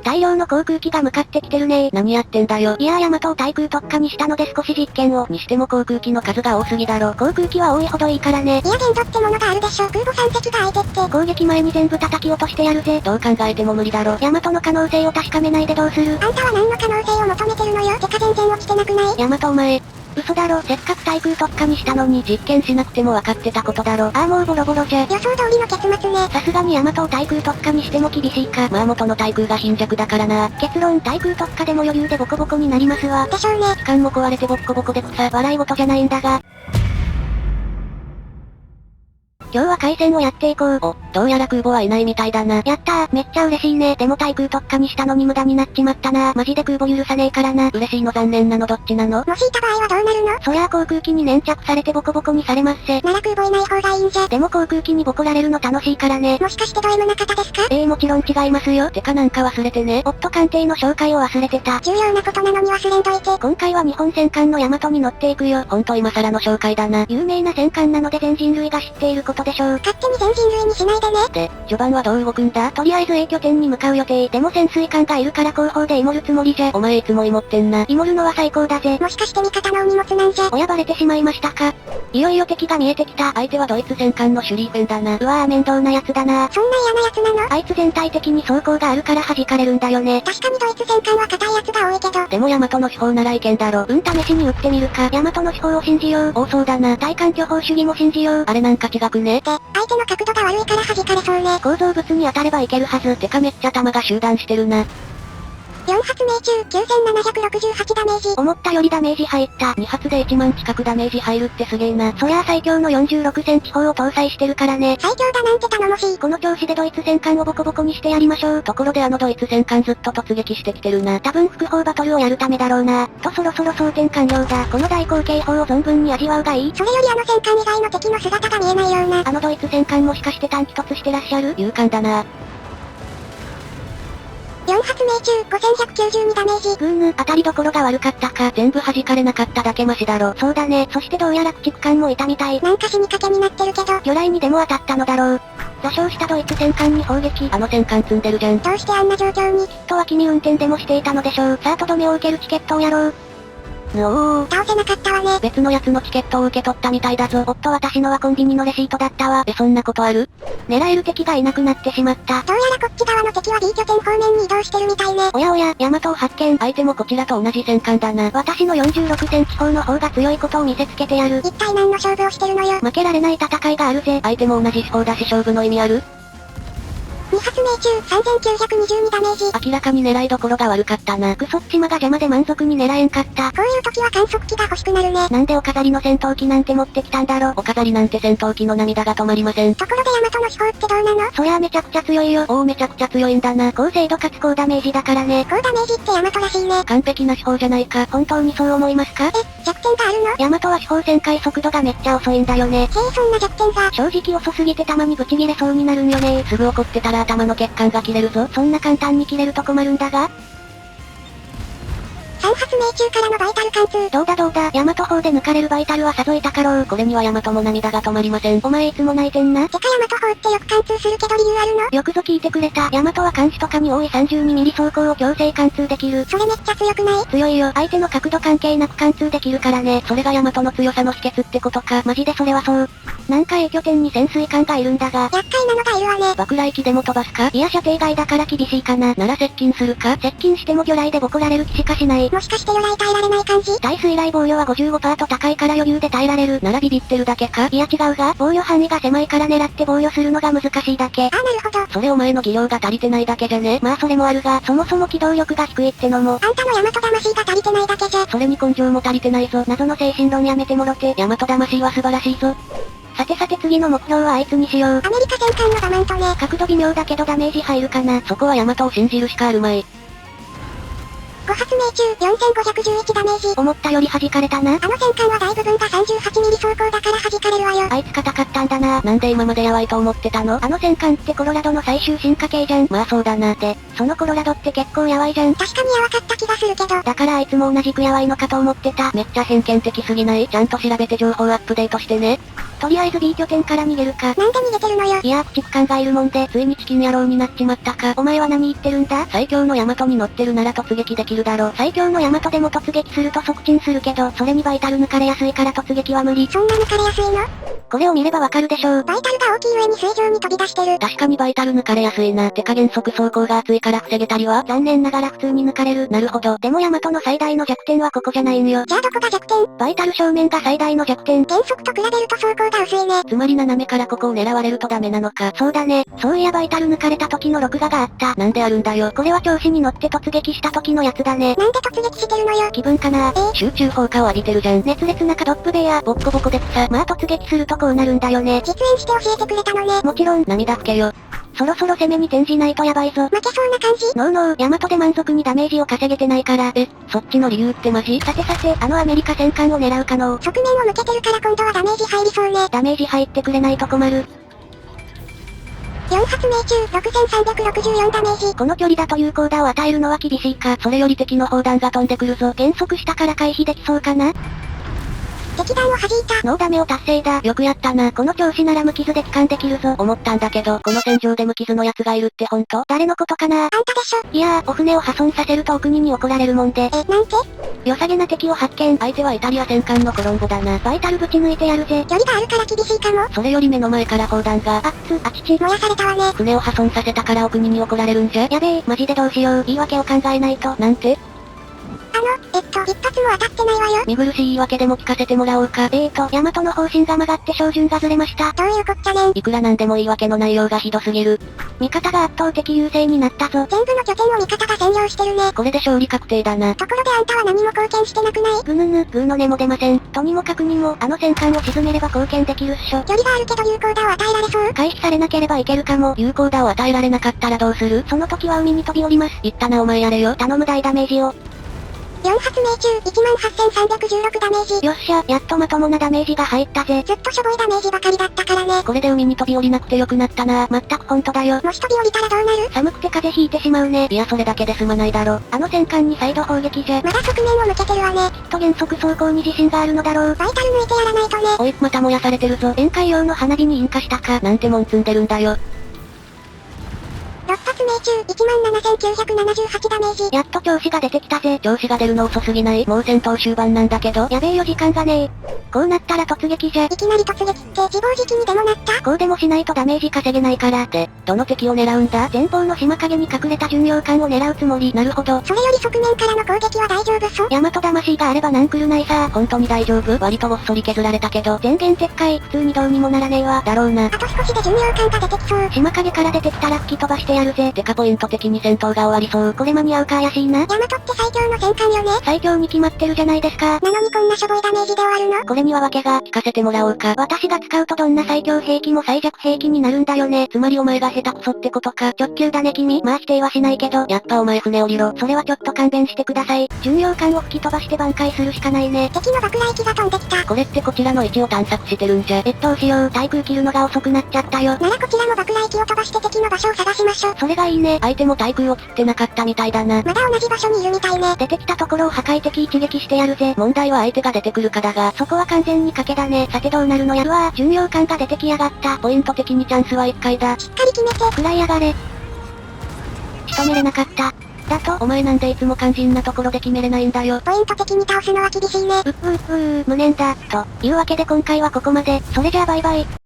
大量の航空機が向かってきてるね。何やってんだよ。いやー、ヤマトを対空特化にしたので少し実験を。にしても航空機の数が多すぎだろ。航空機は多いほどいいからね。いや限度ってものがあるでしょ。空母3隻が相手って。攻撃前に全部叩き落としてやるぜ。どう考えても無理だろ。ヤマトの可能性を確かめないでどうする？あんたは何の可能性を求めてるのよ。てか全然落ちてなくない？ヤマトお前。嘘だろ。せっかく対空特化にしたのに。実験しなくても分かってたことだろ。ああもうボロボロじゃ。予想通りの結末ね。さすがにヤマトを対空特化にしても厳しいか。まあ元の対空が貧弱だからな。結論、対空特化でも余裕でボコボコになりますわ。でしょうね。機関も壊れてボッコボコで草。笑い事じゃないんだが。今日は海戦をやっていこう。お、どうやら空母はいないみたいだな。やったー、めっちゃ嬉しいね。でも対空特化にしたのに無駄になっちまったな。マジで空母許さねえからな。嬉しいの残念なのどっちなの？もしいた場合はどうなるの？そりゃあ航空機に粘着されてボコボコにされますせ。なら空母いない方がいいんじゃ。でも航空機にボコられるの楽しいからね。もしかしてド M な方ですか？もちろん違いますよ。てかなんか忘れてね。オット艦艇の紹介を忘れてた。重要なことなのに忘れんといて。今回は日本戦艦の大和に乗っていくよ。ほんと今更の紹介だな。有名な戦艦なので全人類が知っていることでしょう。勝手に全人類にしないでね。で、序盤はどう動くんだ？とりあえず A 拠点に向かう予定。でも潜水艦がいるから後方でイモるつもりじゃ。お前いつもイモってんな。イモるのは最高だぜ。もしかして味方のお荷物なんじゃ。親バレてしまいましたか。いよいよ敵が見えてきた。相手はドイツ戦艦のシュリーフェンだな。うわー面倒なやつだな。そんな嫌なやつなの？あいつ全体的に装甲があるから弾かれるんだよね。確かにドイツ戦艦は硬いやつが多いけど。でもヤマトの手法ならいけんだろ。試しに撃ってみるか。ヤマトの手法を信じよう。多そうだな。対艦巨砲主義も信じよう。あれなんか違くね？で、相手の角度が悪いから弾かれそうね。構造物に当たればいけるはず。てかめっちゃ弾が集団してるな。4発命中、9768ダメージ。思ったよりダメージ入った。2発で1万近くダメージ入るってすげえな。そりゃあ最強の46センチ砲を搭載してるからね。最強だなんて頼もしい。この調子でドイツ戦艦をボコボコにしてやりましょう。ところであのドイツ戦艦ずっと突撃してきてるな。多分複砲バトルをやるためだろうな。とそろそろ装填完了だ。この大口径砲を存分に味わうがいい。それよりあの戦艦以外の敵の姿が見えないような。あのドイツ戦艦もしかして短期突してらっしゃる？勇敢だな。4発命中、5192ダメージ。当たりどころが悪かったか。全部弾かれなかっただけマシだろ。そうだね。そしてどうやら駆逐艦もいたみたい。なんか死にかけになってるけど。魚雷にでも当たったのだろう。座礁したドイツ戦艦に砲撃。あの戦艦積んでるじゃん。どうしてあんな状況に？きっと脇見運転でもしていたのでしょう。さあとどめを受けるチケットをやろう。おー。倒せなかったわね。別のやつのチケットを受け取ったみたいだぞ。おっと私のはコンビニのレシートだったわ。そんなことある？狙える敵がいなくなってしまった。どうやらこっち側の敵は B 拠点方面に移動してるみたいね。おやおや、ヤマトを発見。相手もこちらと同じ戦艦だな。私の46センチ砲の方が強いことを見せつけてやる。一体何の勝負をしてるのよ。負けられない戦いがあるぜ。相手も同じ手法だし勝負の意味ある？2発命中、3922ダメージ。明らかに狙いどころが悪かったな。クソっちまが邪魔で満足に狙えんかった。こういう時は観測機が欲しくなるね。なんでお飾りの戦闘機なんて持ってきたんだろ。お飾りなんて戦闘機の涙が止まりません。ところでヤマトの手法ってどうなの？そりゃあめちゃくちゃ強いよ。めちゃくちゃ強いんだな。高精度かつ高ダメージだからね。高ダメージってヤマトらしいね。完璧な手法じゃないか。本当にそう思いますか？弱点があるの？ヤマトは手法旋回速度がめっちゃ遅いんだよね。そんな弱点が。正直遅すぎてたまにブチギレそうになるんよね。すぐ怒ってたら頭の血管が切れるぞ。そんな簡単に切れると困るんだが。3発命中からのバイタル貫通。どうだ、ヤマト砲で抜かれるバイタルはさぞいたかろう。これにはヤマトも涙が止まりません。お前いつも泣いてんな。てかヤマト砲ってよく貫通するけど理由あるの？よくぞ聞いてくれた。ヤマトは監視とかに多い32ミリ走行を強制貫通できる。それめっちゃ強くない？強いよ。相手の角度関係なく貫通できるからね。それがヤマトの強さの秘訣ってことか。マジでそれはそう。なんか A 拠点に潜水艦がいるんだが。厄介なのがいるわね。爆雷機でも飛ばすか？いや射程外だから厳しいかな。なら接近するか？接近しても魚雷でボコられる気しかしない。もしかして魚雷耐えられない感じ？耐水雷防御は 55% と高いから余裕で耐えられる。ならビビってるだけか？いや違うが、防御範囲が狭いから狙って防御するのが難しいだけ。なるほど。それお前の技量が足りてないだけじゃね？まあそれもあるが、そもそも機動力が低いってのも。あんたのヤマト魂が足りてないだけじゃ。それに根性も足りてないぞ。謎の精神論やめてもろて。ヤマト魂は素晴らしいぞ。さて次の目標はあいつにしよう。アメリカ戦艦のガマントね。角度微妙だけどダメージ入るかな。そこはヤマトを信じるしかあるまい。5発命中、4511ダメージ。思ったより弾かれたな。あの戦艦は大部分が38ミリ走行だから弾かれるわよ。あいつ硬かったんだな。なんで今までやばいと思ってたの？あの戦艦ってコロラドの最終進化系じゃん。まあそうだな。で、そのコロラドって結構やばいじゃん。確かにやばかった気がするけど。だからあいつも同じくやばいのかと思ってた。めっちゃ偏見的すぎない？ちゃんと調べて情報アップデートしてね。とりあえず B 拠点から逃げるか。なんで逃げてるのよ。いやー駆逐艦がいるもんで、ついにチキン野郎になっちまったか。お前は何言ってるんだ？最強のヤマトに乗ってるなら突撃できるだろ。最強のヤマトでも突撃すると即沈するけど、それにバイタル抜かれやすいから突撃は無理。そんな抜かれやすいの？これを見ればわかるでしょう。バイタルが大きい上に水上に飛び出してる。確かにバイタル抜かれやすいな。てか減速走行が熱いから防げたりは？残念ながら普通に抜かれる。なるほど。でもヤマトの最大の弱点はここじゃないんよ。じゃあどこが弱点？バイタル正面が最大の弱点。減速と比べると走行が薄いね。つまり斜めからここを狙われるとダメなのか。そうだね。そういやバイタル抜かれた時の録画があった。なんであるんだよ。これは調子に乗って突撃した時のやつだね。なんで突撃してるのよ。気分かな。集中砲火を浴びてるじゃん。熱烈なカドップベア。ボッコボコで草。まあ突撃するとこうなるんだよね。実演して教えてくれたのね。もちろん。涙拭けよ。そろそろ攻めに転じないとやばいぞ。負けそうな感じ。ノーノー、ヤマトで満足にダメージを稼げてないから。そっちの理由ってマジ？さてさて、あのアメリカ戦艦を狙う可能。側面を向けてるから今度はダメージ入りそうね。ダメージ入ってくれないと困る。4発命中、6364ダメージ。この距離だと有効打を与えるのは厳しいか。それより敵の砲弾が飛んでくるぞ。減速したから回避できそうかな？敵弾を弾いた。ノーダメを達成だ。よくやったな。この調子なら無傷で帰還できるぞ。思ったんだけど、この戦場で無傷の奴がいるってほんと？誰のことかな？あんたでしょ。いやー、お船を破損させるとお国に怒られるもんで。なんて？良さげな敵を発見。相手はイタリア戦艦のコロンボだな。バイタルぶち抜いてやるぜ。距離があるから厳しいかも。それより目の前から砲弾が。あちち。燃やされたわね。船を破損させたからお国に怒られるんじゃ？やべえ、マジでどうしよう。言い訳を考えないと。なんて？一発も当たってないわよ。見苦しい言い訳でも聞かせてもらおうか。ヤマトの方針が曲がって照準がずれました。どういうこっちゃねん。いくらなんでも言い訳の内容がひどすぎる。味方が圧倒的優勢になったぞ。全部の拠点を味方が占領してるね。これで勝利確定だな。ところであんたは何も貢献してなくない？ぐぬぬ、グーの音も出ません。とにもかくにも、あの戦艦を沈めれば貢献できるっしょ。距離があるけど有効打を与えられそう？回避されなければいけるかも。有効打を与えられなかったらどうする？その時は海に飛び降ります。言ったなお前やれよ。頼む大ダメージを。4発命中、18316ダメージ。よっしゃ、やっとまともなダメージが入ったぜ。ずっとしょぼいダメージばかりだったからね。これで海に飛び降りなくてよくなったな。まったくほんとだよ。もし飛び降りたらどうなる？寒くて風邪ひいてしまうね。いやそれだけで済まないだろ。あの戦艦に再度砲撃じゃ。まだ側面を向けてるわね。きっと減速走行に自信があるのだろう。バイタル抜いてやらないとね。おい、また燃やされてるぞ。宴会用の花火に引火したか。なんてもん積んでるんだよ。 6発命中、17978ダメージ。やっと調子が出てきたぜ。調子が出るの遅すぎない？もう戦闘終盤なんだけど。やべえよ時間がねえ。こうなったら突撃じゃ。いきなり突撃って自暴自棄にでもなった？こうでもしないとダメージ稼げないから。で、どの敵を狙うんだ？前方の島影に隠れた巡洋艦を狙うつもり。なるほど。それより側面からの攻撃は大丈夫そ？ヤマト魂があればなんくるないさ。本当に大丈夫？割とごっそり削られたけど。全言撤回。普通にどうにもならねえわ。だろうな。あと少しで巡洋艦が出てきそう。島影から出てきたら吹き飛ばしてやるぜ。デカポイント的に戦闘が終わりそう。これ間に合うか怪しいな。ヤマトって最強の戦艦よね。最強に決まってるじゃないですか。なのにこんなしょぼいダメージで終わるの？これには訳が。聞かせてもらおうか。私が使うとどんな最強兵器も最弱兵器になるんだよね。つまりお前が下手くそってことか。直球だね君。まあ否定はしないけど。やっぱお前船降りろ。それはちょっと勘弁してください。巡洋艦を吹き飛ばして挽回するしかないね。敵の爆雷機が飛んできた。これってこちらの位置を探索してるんじゃ。どうしよう。対空切るのが遅くなっちゃったよ。ならこちらも爆雷機を飛ばして敵の場所を探しましょう。それがいいね。相手も対空を釣ってなかったみたいだな。まだ同じ場所にいるみたいね。出てきたところを破壊的一撃してやるぜ。問題は相手が出てくるかだが。そこは完全に賭けだね。さてどうなるのやるわ。巡洋艦が出てきやがった。ポイント的にチャンスは1回だ。しっかり決めて。食らいやがれ。仕留めれなかった。だと、お前なんでいつも肝心なところで決めれないんだよ。ポイント的に倒すのは厳しいね。無念だ。というわけで今回はここまで。それじゃあバイバイ。